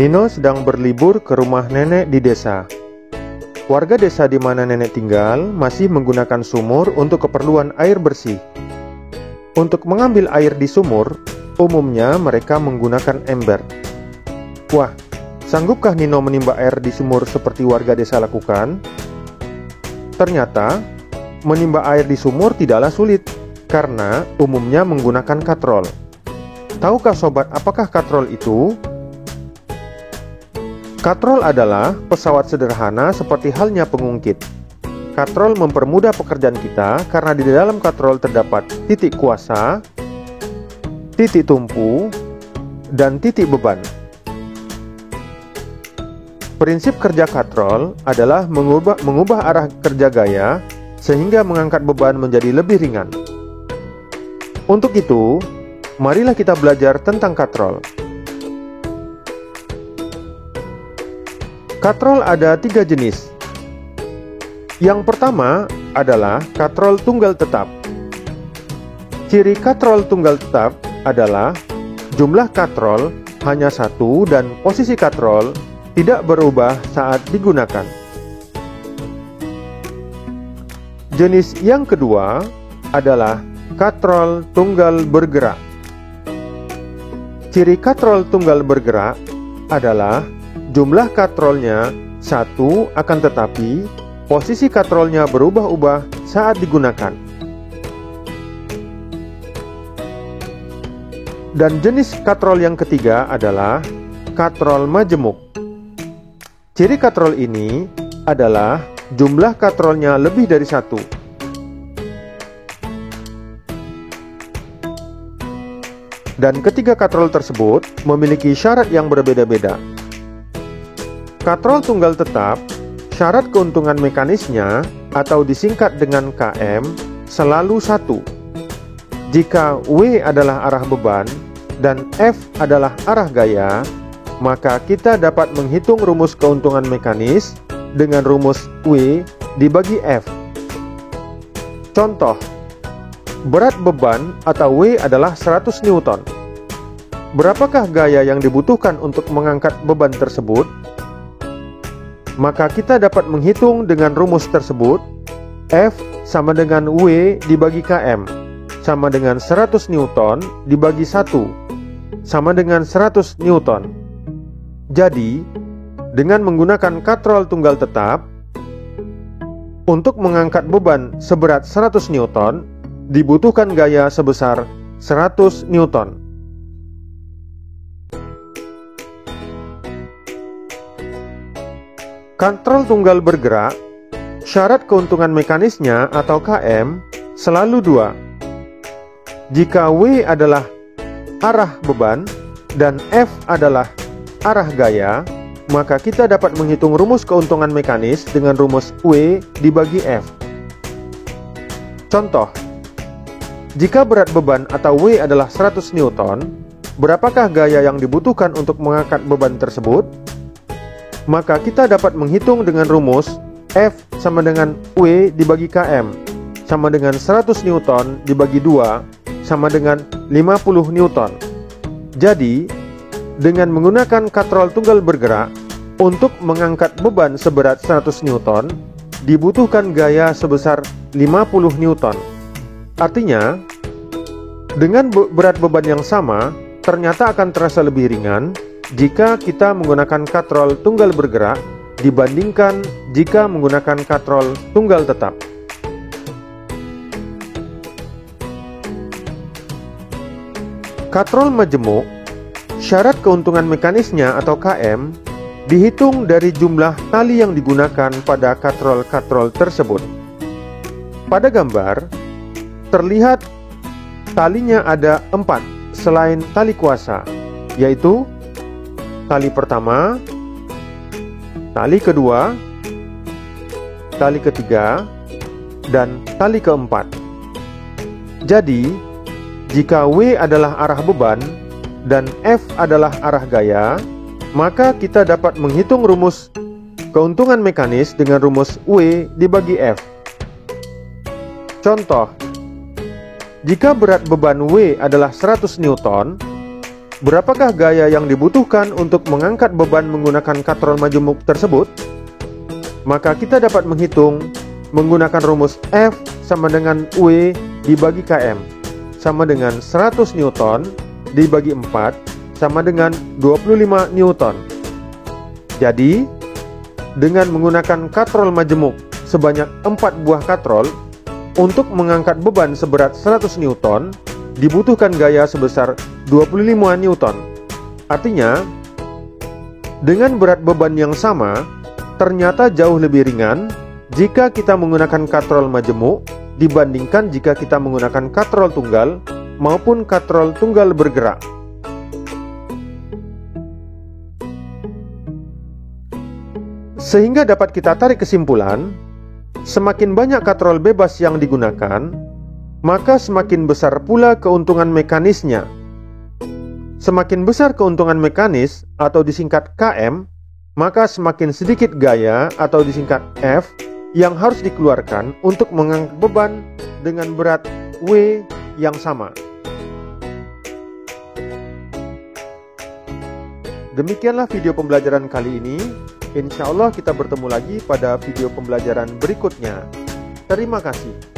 Nino sedang berlibur ke rumah nenek di desa. Warga desa di mana nenek tinggal masih menggunakan sumur untuk keperluan air bersih. Untuk mengambil air di sumur, umumnya mereka menggunakan ember. Wah, sanggupkah Nino menimba air di sumur seperti warga desa lakukan? Ternyata, menimba air di sumur tidaklah sulit, karena umumnya menggunakan katrol. Tahukah sobat apakah katrol itu? Katrol adalah pesawat sederhana seperti halnya pengungkit. Katrol mempermudah pekerjaan kita karena di dalam katrol terdapat titik kuasa, titik tumpu, dan titik beban. Prinsip kerja katrol adalah mengubah arah kerja gaya sehingga mengangkat beban menjadi lebih ringan. Untuk itu, marilah kita belajar tentang katrol. Katrol ada 3 jenis. Yang pertama adalah katrol tunggal tetap. Ciri katrol tunggal tetap adalah jumlah katrol hanya 1 dan posisi katrol tidak berubah saat digunakan. Jenis yang kedua adalah katrol tunggal bergerak. Ciri katrol tunggal bergerak adalah jumlah katrolnya 1 akan tetapi posisi katrolnya berubah-ubah saat digunakan. Dan jenis katrol yang ketiga adalah katrol majemuk. Ciri katrol ini adalah jumlah katrolnya lebih dari 1. Dan ketiga katrol tersebut memiliki syarat yang berbeda-beda. Katrol tunggal tetap, syarat keuntungan mekanisnya atau disingkat dengan KM selalu 1. Jika W adalah arah beban dan F adalah arah gaya, maka kita dapat menghitung rumus keuntungan mekanis dengan rumus W dibagi F. Contoh, berat beban atau W adalah 100 Newton. Berapakah gaya yang dibutuhkan untuk mengangkat beban tersebut? Maka kita dapat menghitung dengan rumus tersebut. F sama dengan W dibagi KM sama dengan 100 Newton dibagi 1 sama dengan 100 Newton. Jadi, dengan menggunakan katrol tunggal tetap, untuk mengangkat beban seberat 100 Newton dibutuhkan gaya sebesar 100 Newton. Katrol tunggal bergerak, syarat keuntungan mekanisnya atau KM selalu 2. Jika W adalah arah beban dan F adalah arah gaya, maka kita dapat menghitung rumus keuntungan mekanis dengan rumus W dibagi F. Contoh, jika berat beban atau W adalah 100 Newton, berapakah gaya yang dibutuhkan untuk mengangkat beban tersebut? Maka kita dapat menghitung dengan rumus F sama dengan W dibagi KM sama dengan 100 Newton dibagi 2 sama dengan 50 Newton. Jadi, dengan menggunakan katrol tunggal bergerak untuk mengangkat beban seberat 100 Newton dibutuhkan gaya sebesar 50 Newton. Artinya, dengan berat beban yang sama ternyata akan terasa lebih ringan jika kita menggunakan katrol tunggal bergerak dibandingkan jika menggunakan katrol tunggal tetap. Katrol majemuk, syarat keuntungan mekanisnya atau KM dihitung dari jumlah tali yang digunakan pada katrol-katrol tersebut. Pada gambar, terlihat talinya ada 4 selain tali kuasa, yaitu tali pertama, tali kedua, tali ketiga, dan tali keempat. Jadi, jika W adalah arah beban dan F adalah arah gaya, maka kita dapat menghitung rumus keuntungan mekanis dengan rumus W dibagi F. Contoh, jika berat beban W adalah 100 Newton, Berapakah gaya yang dibutuhkan untuk mengangkat beban menggunakan katrol majemuk tersebut? Maka kita dapat menghitung menggunakan rumus F sama dengan W dibagi km sama dengan 100 Newton dibagi 4 sama dengan 25 Newton. Jadi, dengan menggunakan katrol majemuk sebanyak 4 buah katrol untuk mengangkat beban seberat 100 Newton dibutuhkan gaya sebesar 25 Newton. Artinya, dengan berat beban yang sama, ternyata jauh lebih ringan jika kita menggunakan katrol majemuk dibandingkan jika kita menggunakan katrol tunggal maupun katrol tunggal bergerak. Sehingga dapat kita tarik kesimpulan, semakin banyak katrol bebas yang digunakan, maka semakin besar pula keuntungan mekanisnya. Semakin besar keuntungan mekanis atau disingkat KM, maka semakin sedikit gaya atau disingkat F yang harus dikeluarkan untuk mengangkat beban dengan berat W yang sama. Demikianlah video pembelajaran kali ini. Insya Allah kita bertemu lagi pada video pembelajaran berikutnya. Terima kasih.